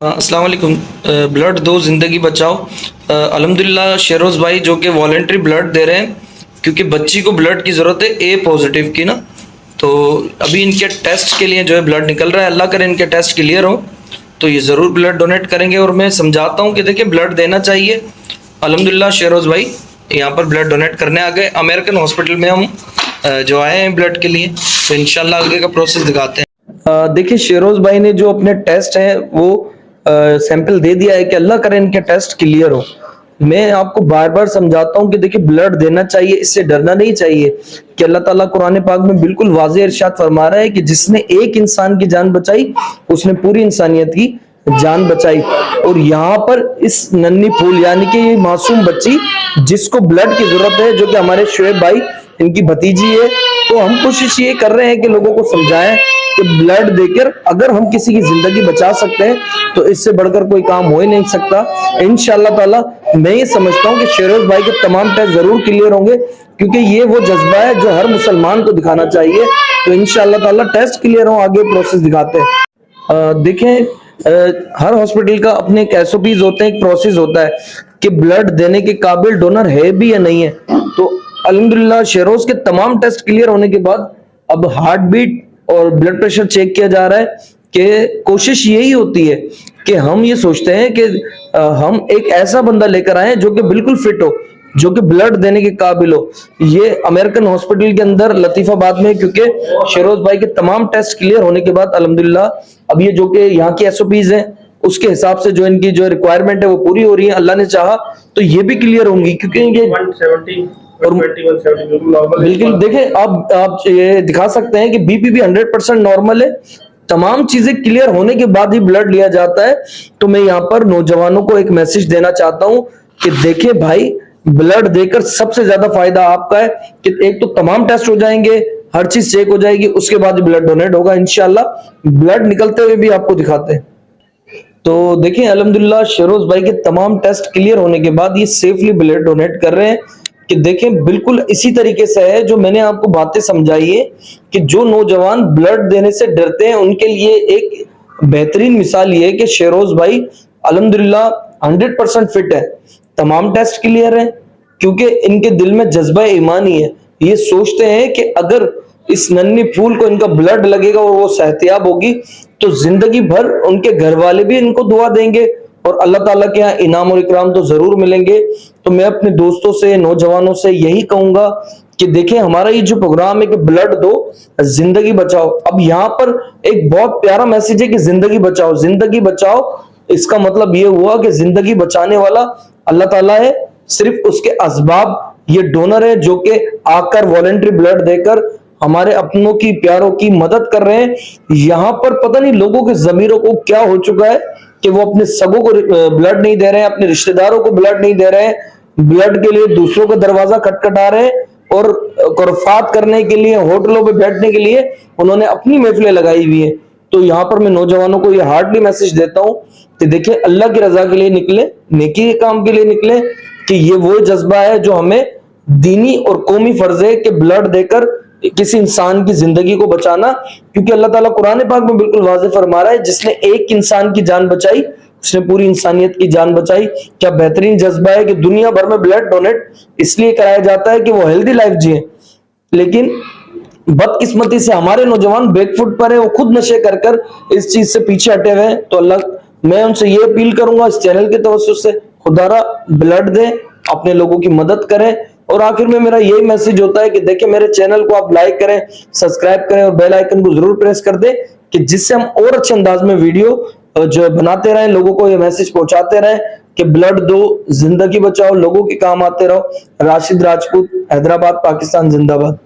अस्सलाम वालेकुम। ब्लड दो ज़िंदगी बचाओ। अल्हम्दुलिल्लाह शेरोज़ भाई जो कि वॉलेंट्री ब्लड दे रहे हैं, क्योंकि बच्ची को ब्लड की ज़रूरत है ए पॉजिटिव की ना। तो अभी इनके टेस्ट के लिए जो है ब्लड निकल रहा है, अल्लाह करे इनके टेस्ट क्लियर हो तो ये ज़रूर ब्लड डोनेट करेंगे। और मैं समझाता हूँ कि देखिए ब्लड देना चाहिए। अल्हम्दुलिल्लाह शेरोज़ भाई यहाँ पर ब्लड डोनेट करने आ गए। अमेरिकन हॉस्पिटल में हम जो आए हैं ब्लड के लिए, तो इंशाल्लाह आगे का प्रोसेस दिखाते हैं। देखिए शेरोज़ भाई ने जो अपने टेस्ट हैं वो सैंपल दे दिया है कि अल्लाह करे इनके टेस्ट क्लियर हो। मैं आपको बार बार समझाता हूँ कि देखिए ब्लड देना चाहिए, इससे डरना नहीं चाहिए। कि अल्लाह ताला कुरान पाक में बिल्कुल वाज़ेह इरशाद फरमा रहा है कि जिसने एक इंसान की जान बचाई उसने पूरी इंसानियत की जान बचाई। और यहाँ पर इस नन्ही फूल यानी कि ये मासूम बच्ची जिसको ब्लड की जरूरत है, जो कि हमारे शोएब भाई इनकी भतीजी है, तो हम कोशिश ये कर रहे हैं कि लोगों को समझाएं कि ब्लड देकर अगर हम किसी की जिंदगी बचा सकते हैं तो इससे बढ़कर कोई काम हो ही नहीं सकता। इंशाअल्लाह ताला मैं ये समझता हूँ कि शेरोज़ भाई के तमाम टेस्ट जरूर क्लियर होंगे, क्योंकि ये वो जज्बा है जो हर मुसलमान को दिखाना चाहिए। तो इंशाअल्लाह ताला टेस्ट क्लियर हो, आगे प्रोसेस दिखाते हैं। देखें हर हॉस्पिटल का अपने एक एसओपीज होते हैं, एक प्रोसेस होता है कि ब्लड देने के काबिल डोनर है भी या नहीं है। तो अल्हम्दुलिल्लाह शेरोज़ के तमाम टेस्ट क्लियर होने के बाद अब हार्ट बीट और ब्लड प्रेशर चेक किया जा रहा है। कि कोशिश यही होती है कि हम ये सोचते हैं कि हम एक ऐसा बंदा लेकर आए जो कि बिल्कुल फिट हो, जो कि ब्लड देने के काबिल हो। ये अमेरिकन हॉस्पिटल के अंदर लतीफाबाद में, क्योंकि शेरोज़ भाई के तमाम टेस्ट क्लियर होने के बाद अल्हम्दुलिल्लाह अब ये जो कि यहाँ की एसओपीज हैं उसके हिसाब से जो इनकी जो रिक्वायरमेंट है वो पूरी हो रही है। अल्लाह ने चाहा तो ये भी क्लियर होंगी, क्योंकि ये 170 और 2170 नॉर्मल। बिल्कुल देखिए अब आप ये दिखा सकते हैं कि बीपी भी 100% नॉर्मल है। तमाम चीजें क्लियर होने के बाद ही ब्लड लिया जाता है। तो मैं यहाँ पर नौजवानों को एक मैसेज देना चाहता हूँ कि देखिए भाई, ब्लड देकर सबसे ज्यादा फायदा आपका है कि एक तो तमाम टेस्ट हो जाएंगे, हर चीज चेक हो जाएगी, उसके बाद ही ब्लड डोनेट होगा इंशाल्लाह। ब्लड निकलते हुए भी आपको दिखाते हैं। तो देखिए अल्हम्दुलिल्लाह शेरोज़ भाई के तमाम टेस्ट क्लियर होने के बाद ये सेफली ब्लड डोनेट कर रहे हैं। कि देखें बिल्कुल इसी तरीके से है जो मैंने आपको बातें समझाई है कि जो नौजवान ब्लड देने से डरते हैं उनके लिए एक बेहतरीन मिसाल ये है कि शेरोज़ भाई अल्हम्दुलिल्लाह 100% फिट है, तमाम टेस्ट क्लियर है, क्योंकि इनके दिल में जज्बा ईमान ही है। ये सोचते हैं कि अगर इस नन्ही फूल को इनका ब्लड लगेगा और वो सेहतियाब होगी तो जिंदगी भर उनके घर वाले भी इनको दुआ देंगे और अल्लाह ताला के यहाँ इनाम और इकराम तो जरूर मिलेंगे। तो मैं अपने दोस्तों से, नौजवानों से यही कहूंगा कि देखें हमारा ये जो प्रोग्राम है कि ब्लड दो जिंदगी बचाओ, अब यहाँ पर एक बहुत प्यारा मैसेज है कि जिंदगी बचाओ, जिंदगी बचाओ। इसका मतलब ये हुआ कि जिंदगी बचाने वाला अल्लाह ताला है, सिर्फ उसके असबाब ये डोनर है जो कि आकर वॉलेंट्री ब्लड देकर हमारे अपनों की, प्यारों की मदद कर रहे हैं। यहाँ पर पता नहीं लोगों के जमीरों को क्या हो चुका है कि वो अपने सगों को ब्लड नहीं दे रहे हैं, अपने रिश्तेदारों को ब्लड नहीं दे रहे हैं, ब्लड के लिए दूसरों का दरवाजा खटखटा रहे हैं और कुरफात करने के लिए, होटलों पे बैठने के लिए उन्होंने अपनी महफिलें लगाई हुई है। तो यहाँ पर मैं नौजवानों को ये हार्डली मैसेज देता हूँ कि देखिए अल्लाह की रजा के लिए निकले, नेकी के काम के लिए निकले, कि ये वो जज्बा है जो हमें दीनी और कौमी फर्ज है कि ब्लड देकर किसी इंसान की जिंदगी को बचाना। क्योंकि अल्लाह ताला कुरान पाक में बिल्कुल वाज़ेह फरमा रहा है, जिसने एक इंसान की जान बचाई उसने पूरी इंसानियत की जान बचाई। क्या बेहतरीन जज्बा है कि दुनिया भर में ब्लड डोनेट इसलिए कराया जाता है कि वो हेल्दी लाइफ जिए, लेकिन बदकिस्मती से हमारे नौजवान बैकफुट पर है, वो खुद नशे कर कर इस चीज से पीछे हटे हुए हैं। तो अल्लाह, मैं उनसे ये अपील करूंगा इस चैनल के तवज्जुह से, खुदारा ब्लड दें, अपने लोगों की मदद करें। और आखिर में मेरा यही मैसेज होता है कि देखिए मेरे चैनल को आप लाइक करें, सब्सक्राइब करें और बेल आइकन को जरूर प्रेस कर दें, कि जिससे हम और अच्छे अंदाज में वीडियो जो बनाते रहें, लोगों को ये मैसेज पहुंचाते रहें कि ब्लड दो जिंदगी बचाओ, लोगों के काम आते रहो। राशिद राजपूत, हैदराबाद, पाकिस्तान, जिंदाबाद।